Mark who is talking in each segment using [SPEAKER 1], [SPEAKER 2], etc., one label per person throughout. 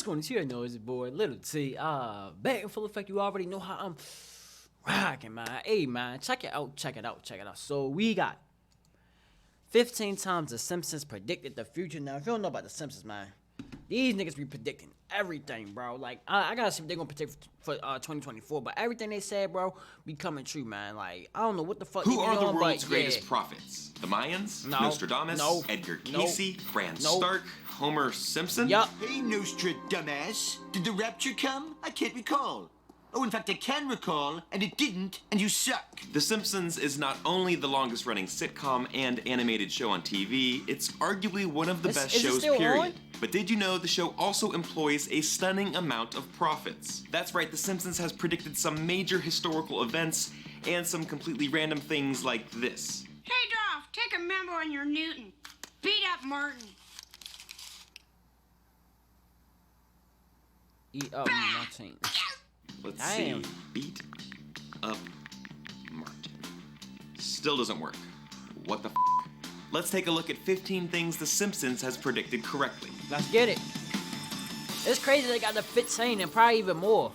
[SPEAKER 1] going to know is boy Little T. Back in full effect. You already know how I'm rocking, man. Hey, man, check it out. So we got 15 times the Simpsons predicted the future. Now, if you don't know about the Simpsons, man, these niggas be predicting everything, bro. Like, I gotta see what they're gonna predict for 2024, but everything they said, bro, be coming true, man. Like, I don't know what the fuck.
[SPEAKER 2] Who are the world's greatest prophets? The Mayans?
[SPEAKER 1] No.
[SPEAKER 2] Nostradamus?
[SPEAKER 1] No.
[SPEAKER 2] Edgar
[SPEAKER 1] No.
[SPEAKER 2] Casey? Fran
[SPEAKER 1] No.
[SPEAKER 2] Stark? Homer Simpson?
[SPEAKER 1] Yup.
[SPEAKER 3] Hey, Nostradamus. Did the rapture come? I can't recall. Oh, in fact, I can recall, and it didn't, and you suck.
[SPEAKER 2] The Simpsons is not only the longest running sitcom and animated show on TV, it's arguably one of the best
[SPEAKER 1] is it
[SPEAKER 2] shows,
[SPEAKER 1] still
[SPEAKER 2] period.
[SPEAKER 1] on?
[SPEAKER 2] But did you know the show also employs a stunning amount of profits? That's right, The Simpsons has predicted some major historical events and some completely random things like this.
[SPEAKER 4] Hey, Dolph, take a memo on your Newton. Beat up Martin.
[SPEAKER 1] Eat up Martin.
[SPEAKER 2] Let's
[SPEAKER 1] Damn.
[SPEAKER 2] see. Beat up Martin. Still doesn't work. What the f? Let's take a look at 15 things The Simpsons has predicted correctly.
[SPEAKER 1] Let's get it. It's crazy they got the 15 and probably even more.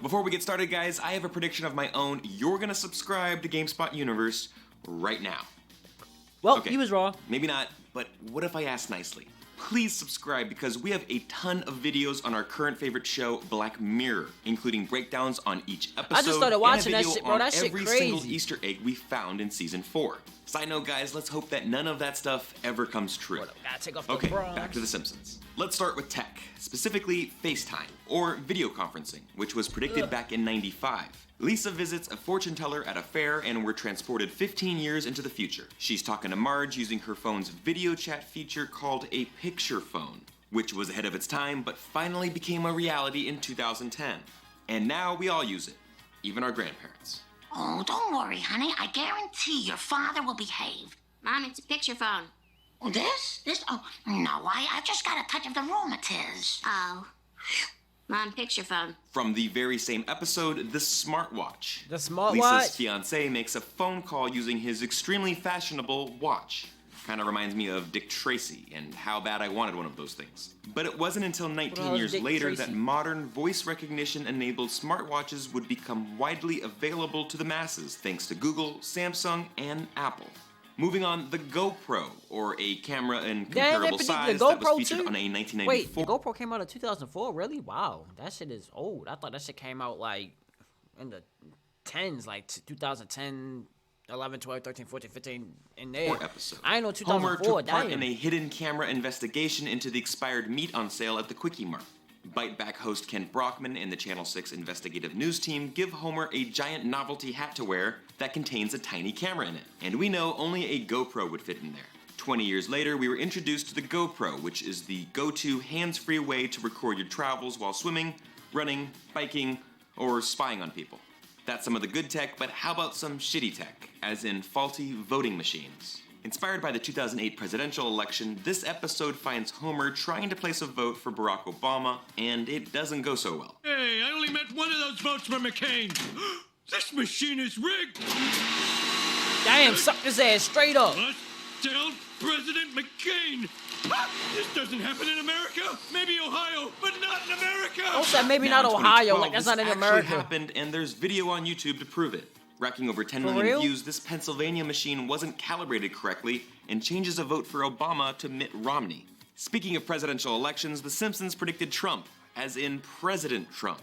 [SPEAKER 2] Before we get started, guys, I have a prediction of my own. You're gonna subscribe to GameSpot Universe right now.
[SPEAKER 1] Well,
[SPEAKER 2] Okay.
[SPEAKER 1] he was wrong.
[SPEAKER 2] Maybe not, but what if I ask nicely? Please subscribe because we have a ton of videos on our current favorite show, Black Mirror, including breakdowns on each episode.
[SPEAKER 1] I just started watching
[SPEAKER 2] and a
[SPEAKER 1] that
[SPEAKER 2] video
[SPEAKER 1] shit, bro.
[SPEAKER 2] on
[SPEAKER 1] That shit
[SPEAKER 2] every
[SPEAKER 1] crazy.
[SPEAKER 2] single Easter egg we found in season 4. Side note, guys, let's hope that none of that stuff ever comes true.
[SPEAKER 1] Hold up, gotta take off the
[SPEAKER 2] Okay,
[SPEAKER 1] bronze.
[SPEAKER 2] back to The Simpsons. Let's start with tech, specifically FaceTime, or video conferencing, which was predicted back in '95. Lisa visits a fortune teller at a fair and we're transported 15 years into the future. She's talking to Marge using her phone's video chat feature called a picture phone, which was ahead of its time but finally became a reality in 2010. And now we all use it, even our grandparents.
[SPEAKER 5] Oh, don't worry, honey. I guarantee your father will behave.
[SPEAKER 4] Mom, it's a picture phone.
[SPEAKER 5] Oh, this? Oh, no, I just got a touch of the rheumatiz.
[SPEAKER 4] Oh. Mom, picture phone.
[SPEAKER 2] From the very same episode, the Smartwatch.
[SPEAKER 1] The Smartwatch?
[SPEAKER 2] Lisa's fiance makes a phone call using his extremely fashionable watch. Kind of reminds me of Dick Tracy and how bad I wanted one of those things. But it wasn't until 19 years
[SPEAKER 1] Dick
[SPEAKER 2] later
[SPEAKER 1] Tracy?
[SPEAKER 2] that modern voice recognition enabled smartwatches would become widely available to the masses thanks to Google, Samsung, and Apple. Moving on, the GoPro, or a camera in comparable
[SPEAKER 1] predicted
[SPEAKER 2] size
[SPEAKER 1] the
[SPEAKER 2] that was
[SPEAKER 1] GoPro
[SPEAKER 2] featured
[SPEAKER 1] too?
[SPEAKER 2] on a 1994.
[SPEAKER 1] Wait, the GoPro came out in 2004? Really? Wow, that shit is old. I thought that shit came out like in the 10s, like 2010, 11, 12, 13, 14, 15, in there.
[SPEAKER 2] Episode.
[SPEAKER 1] I ain't know
[SPEAKER 2] Homer
[SPEAKER 1] 2004,
[SPEAKER 2] took part
[SPEAKER 1] damn.
[SPEAKER 2] in a hidden camera investigation into the expired meat on sale at the Quickie Mart. Bite Back host Kent Brockman and the Channel 6 investigative news team give Homer a giant novelty hat to wear that contains a tiny camera in it. And we know only a GoPro would fit in there. 20 years later, we were introduced to the GoPro, which is the go-to hands-free way to record your travels while swimming, running, biking, or spying on people. That's some of the good tech, but how about some shitty tech, as in faulty voting machines? Inspired by the 2008 presidential election, this episode finds Homer trying to place a vote for Barack Obama, and it doesn't go so well.
[SPEAKER 6] Hey, I only meant one of those votes for McCain. This machine is rigged.
[SPEAKER 1] Damn, suck his ass straight up.
[SPEAKER 6] What? Tell President McCain. This doesn't happen in America. Maybe Ohio, but not in America.
[SPEAKER 1] Don't say maybe
[SPEAKER 2] Now,
[SPEAKER 1] not
[SPEAKER 2] in
[SPEAKER 1] Ohio,
[SPEAKER 2] 2012,
[SPEAKER 1] like that's
[SPEAKER 2] this
[SPEAKER 1] not in
[SPEAKER 2] actually
[SPEAKER 1] America.
[SPEAKER 2] happened, and there's video on YouTube to prove it. Racking over 10
[SPEAKER 1] For
[SPEAKER 2] million
[SPEAKER 1] real?
[SPEAKER 2] views, this Pennsylvania machine wasn't calibrated correctly and changes a vote for Obama to Mitt Romney. Speaking of presidential elections, The Simpsons predicted Trump, as in President Trump.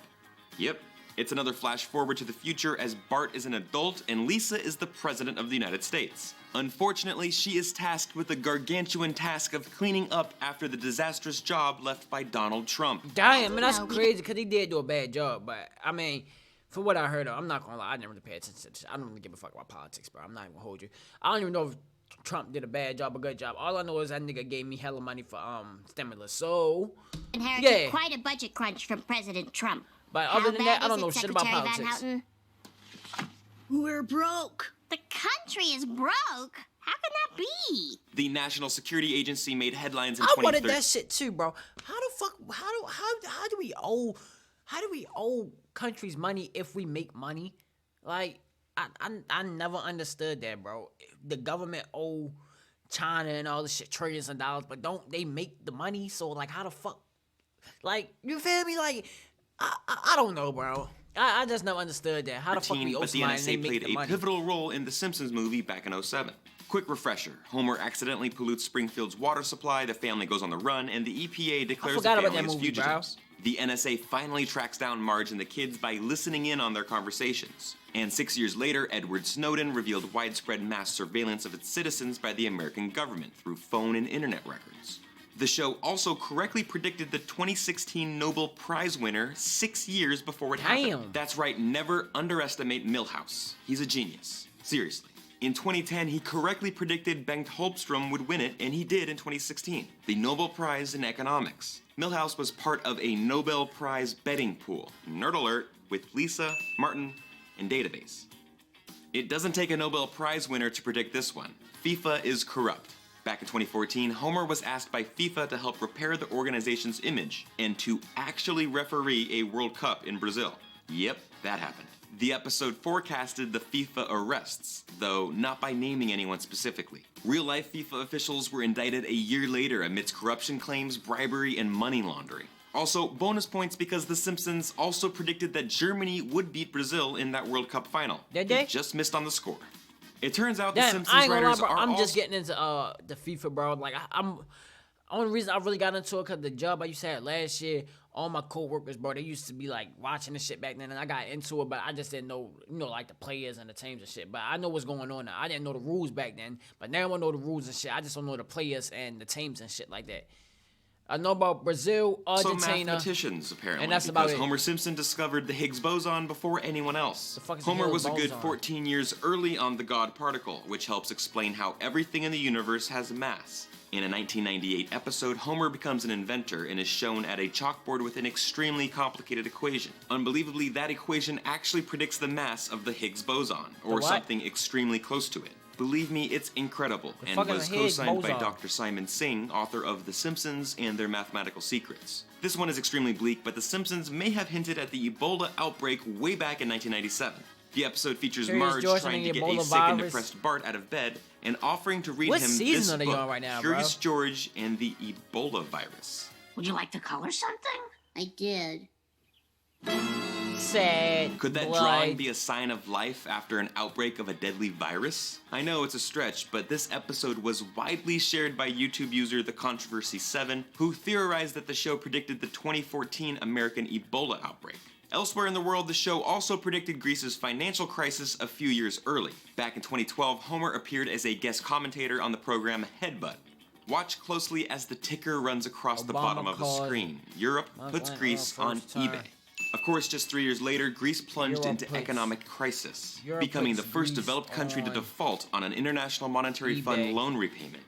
[SPEAKER 2] Yep, it's another flash forward to the future as Bart is an adult and Lisa is the President of the United States. Unfortunately, she is tasked with the gargantuan task of cleaning up after the disastrous job left by Donald Trump.
[SPEAKER 1] Damn, man, that's
[SPEAKER 5] No, we-
[SPEAKER 1] crazy because he did do a bad job. But I mean, from what I heard, I'm not gonna lie, I never really pay attention to this. I don't really give a fuck about politics, bro. I'm not even gonna hold you. I don't even know if Trump did a bad job or good job. All I know is that nigga gave me hella money for stimulus. So,
[SPEAKER 7] Inherited
[SPEAKER 1] yeah.
[SPEAKER 7] quite a budget crunch from President Trump.
[SPEAKER 1] But
[SPEAKER 7] How
[SPEAKER 1] other than
[SPEAKER 7] bad
[SPEAKER 1] that, I don't
[SPEAKER 7] is
[SPEAKER 1] know
[SPEAKER 7] it,
[SPEAKER 1] shit about
[SPEAKER 7] Secretary Van
[SPEAKER 1] politics.
[SPEAKER 7] Houten?
[SPEAKER 4] We're broke.
[SPEAKER 7] The country is broke. How can that be?
[SPEAKER 2] The National Security Agency made headlines in
[SPEAKER 1] I wanted
[SPEAKER 2] 2013.
[SPEAKER 1] that shit too, bro. How the fuck? How do we owe countries money if we make money? Like I never understood that, bro. The government owe China and all this shit trillions of dollars, but don't they make the money? So like, how the fuck Like, you feel me? Like, I don't know, bro. I just never understood that. How the fuck we
[SPEAKER 2] But the
[SPEAKER 1] Osman and they
[SPEAKER 2] NSA
[SPEAKER 1] make
[SPEAKER 2] played
[SPEAKER 1] the
[SPEAKER 2] a
[SPEAKER 1] money?
[SPEAKER 2] pivotal role in the Simpsons movie back in '07. Quick refresher, Homer accidentally pollutes Springfield's water supply, the family goes on the run, and the EPA declares the
[SPEAKER 1] forgot about
[SPEAKER 2] family
[SPEAKER 1] that
[SPEAKER 2] as
[SPEAKER 1] movie, bro.
[SPEAKER 2] fugitives. The NSA finally tracks down Marge and the kids by listening in on their conversations. And 6 years later, Edward Snowden revealed widespread mass surveillance of its citizens by the American government through phone and internet records. The show also correctly predicted the 2016 Nobel Prize winner 6 years before it happened.
[SPEAKER 1] Damn.
[SPEAKER 2] That's right, never underestimate Milhouse. He's a genius. Seriously. In 2010, he correctly predicted Bengt Holmstrom would win it, and he did in 2016. The Nobel Prize in Economics. Milhouse was part of a Nobel Prize betting pool, nerd alert, with Lisa, Martin, and Database. It doesn't take a Nobel Prize winner to predict this one. FIFA is corrupt. Back in 2014, Homer was asked by FIFA to help repair the organization's image and to actually referee a World Cup in Brazil. Yep, that happened. The episode forecasted the FIFA arrests, though not by naming anyone specifically. Real-life FIFA officials were indicted a year later amidst corruption claims, bribery, and money laundering. Also, bonus points because The Simpsons also predicted that Germany would beat Brazil in that World Cup final.
[SPEAKER 1] Did they?
[SPEAKER 2] Just missed on the score. It turns out the
[SPEAKER 1] Damn,
[SPEAKER 2] Simpsons
[SPEAKER 1] I ain't gonna lie,
[SPEAKER 2] writers
[SPEAKER 1] bro.
[SPEAKER 2] are
[SPEAKER 1] I'm
[SPEAKER 2] also...
[SPEAKER 1] just getting into the FIFA, bro. Like, I'm only reason I really got into it because the job I used to have last year, all my coworkers, bro, they used to be like watching the shit back then, and I got into it, but I just didn't know, like the players and the teams and shit. But I know what's going on now. I didn't know the rules back then, but now I know the rules and shit. I just don't know the players and the teams and shit like that. I know about Brazil,
[SPEAKER 2] So
[SPEAKER 1] Argentina.
[SPEAKER 2] mathematicians, apparently,
[SPEAKER 1] and that's
[SPEAKER 2] because
[SPEAKER 1] about it.
[SPEAKER 2] Homer Simpson discovered the Higgs boson before anyone else.
[SPEAKER 1] The fuck is the
[SPEAKER 2] Homer
[SPEAKER 1] Higgs
[SPEAKER 2] was a good
[SPEAKER 1] boson?
[SPEAKER 2] 14 years early on the God particle, which helps explain how everything in the universe has mass. In a 1998 episode, Homer becomes an inventor and is shown at a chalkboard with an extremely complicated equation. Unbelievably, that equation actually predicts the mass of the Higgs boson, or
[SPEAKER 1] what?
[SPEAKER 2] something extremely close to it. Believe me, it's incredible, and
[SPEAKER 1] fuck is
[SPEAKER 2] was
[SPEAKER 1] a Higgs
[SPEAKER 2] co-signed by
[SPEAKER 1] boson?
[SPEAKER 2] Dr. Simon Singh, author of The Simpsons and Their Mathematical Secrets. This one is extremely bleak, but The Simpsons may have hinted at the Ebola outbreak way back in 1997. The episode features
[SPEAKER 1] Curious
[SPEAKER 2] Marge
[SPEAKER 1] George
[SPEAKER 2] trying to
[SPEAKER 1] and the
[SPEAKER 2] get a
[SPEAKER 1] Ebola
[SPEAKER 2] sick and
[SPEAKER 1] virus.
[SPEAKER 2] depressed Bart out of bed and offering to read
[SPEAKER 1] What
[SPEAKER 2] him
[SPEAKER 1] season
[SPEAKER 2] this
[SPEAKER 1] are they
[SPEAKER 2] book,
[SPEAKER 1] on right now,
[SPEAKER 2] Curious
[SPEAKER 1] bro?
[SPEAKER 2] George and the Ebola virus.
[SPEAKER 5] Would you like to color something?
[SPEAKER 7] I did.
[SPEAKER 1] Sad.
[SPEAKER 2] Could that
[SPEAKER 1] blood.
[SPEAKER 2] drawing be a sign of life after an outbreak of a deadly virus? I know it's a stretch, but this episode was widely shared by YouTube user The Controversy 7, who theorized that the show predicted the 2014 American Ebola outbreak. Elsewhere in the world, the show also predicted Greece's financial crisis a few years early. Back in 2012, Homer appeared as a guest commentator on the program Headbutt. Watch closely as the ticker runs across the
[SPEAKER 1] Obama
[SPEAKER 2] bottom of the
[SPEAKER 1] called
[SPEAKER 2] screen. Europe puts
[SPEAKER 1] went
[SPEAKER 2] Greece
[SPEAKER 1] on
[SPEAKER 2] on
[SPEAKER 1] first turn.
[SPEAKER 2] eBay. Of course, just 3 years later, Greece plunged
[SPEAKER 1] Europe
[SPEAKER 2] into
[SPEAKER 1] puts-
[SPEAKER 2] economic crisis,
[SPEAKER 1] Europe
[SPEAKER 2] becoming the
[SPEAKER 1] puts
[SPEAKER 2] first
[SPEAKER 1] Greece
[SPEAKER 2] developed country to
[SPEAKER 1] on
[SPEAKER 2] default on an International Monetary
[SPEAKER 1] eBay.
[SPEAKER 2] Fund loan repayment.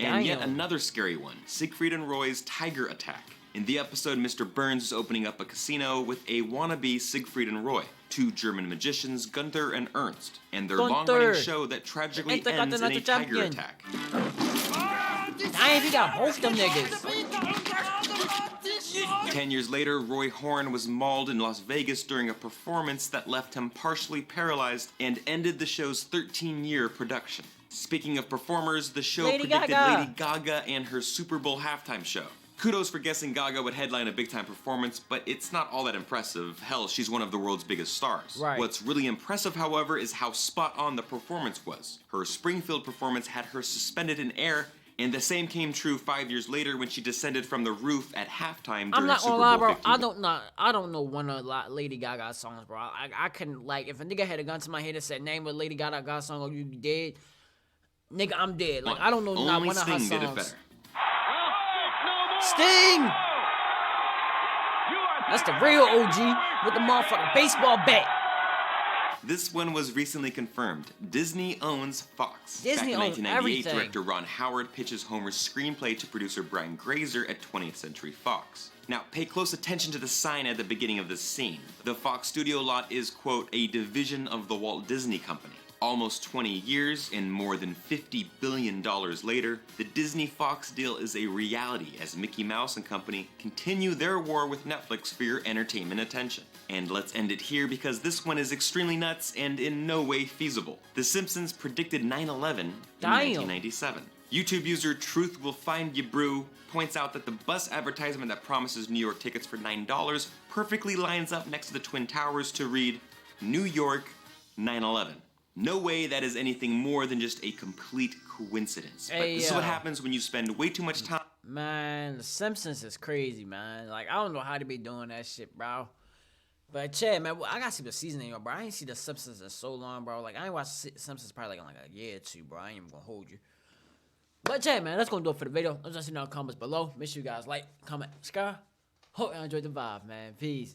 [SPEAKER 2] And yet
[SPEAKER 1] Damn.
[SPEAKER 2] another scary one, Siegfried and Roy's tiger attack. In the episode, Mr. Burns is opening up a casino with a wannabe Siegfried and Roy, two German magicians, Gunther and Ernst, and their long-running
[SPEAKER 1] Gunther.
[SPEAKER 2] show that tragically
[SPEAKER 1] Enter
[SPEAKER 2] ends in a
[SPEAKER 1] Continental
[SPEAKER 2] tiger
[SPEAKER 1] champion.
[SPEAKER 2] attack.
[SPEAKER 1] Damn, he got both them niggas.
[SPEAKER 2] 10 years later, Roy Horn was mauled in Las Vegas during a performance that left him partially paralyzed and ended the show's 13-year production. Speaking of performers, the show
[SPEAKER 1] Lady
[SPEAKER 2] predicted
[SPEAKER 1] Gaga.
[SPEAKER 2] Lady Gaga and her Super Bowl halftime show. Kudos for guessing Gaga would headline a big-time performance, but it's not all that impressive. Hell, she's one of the world's biggest stars.
[SPEAKER 1] Right.
[SPEAKER 2] What's really impressive, however, is how spot-on the performance was. Her Springfield performance had her suspended in air, and the same came true 5 years later when she descended from the roof at halftime during
[SPEAKER 1] I'm not
[SPEAKER 2] Super
[SPEAKER 1] gonna lie,
[SPEAKER 2] Bowl
[SPEAKER 1] bro.
[SPEAKER 2] 15.
[SPEAKER 1] I don't know one of Lady Gaga's songs, bro. I couldn't, like, if a nigga had a gun to my head and said name a Lady Gaga song or you be dead, nigga, I'm dead. Like, I don't know not
[SPEAKER 2] Only
[SPEAKER 1] one of her
[SPEAKER 2] Sting did it
[SPEAKER 1] songs.
[SPEAKER 2] better.
[SPEAKER 1] Sting! That's the real OG with the motherfucking baseball bat.
[SPEAKER 2] This one was recently confirmed. Disney owns Fox.
[SPEAKER 1] Disney
[SPEAKER 2] Back in
[SPEAKER 1] owns
[SPEAKER 2] 1998,
[SPEAKER 1] everything.
[SPEAKER 2] director Ron Howard pitches Homer's screenplay to producer Brian Grazer at 20th Century Fox. Now, pay close attention to the sign at the beginning of this scene. The Fox studio lot is, quote, a division of the Walt Disney Company. Almost 20 years and more than $50 billion later, the Disney-Fox deal is a reality as Mickey Mouse and company continue their war with Netflix for your entertainment attention. And let's end it here because this one is extremely nuts and in no way feasible. The Simpsons predicted 9/11 in 1997. YouTube user Truth Will Find You Brew points out that the bus advertisement that promises New York tickets for $9 perfectly lines up next to the Twin Towers to read, New York 9/11. No way that is anything more than just a complete coincidence. But
[SPEAKER 1] Hey,
[SPEAKER 2] this is what
[SPEAKER 1] yo.
[SPEAKER 2] happens when you spend way too much time.
[SPEAKER 1] Man, The Simpsons is crazy, man. Like, I don't know how they be doing that shit, bro. But, Chad, man, I gotta see the season anymore, bro. I ain't see The Simpsons in so long, bro. Like, I ain't watched Simpsons probably like in like a year or two, bro. I ain't even gonna hold you. But, Chad, man, that's gonna do it for the video. Let's just see in the comments below. Make sure you guys like, comment, subscribe. Hope you enjoyed the vibe, man. Peace.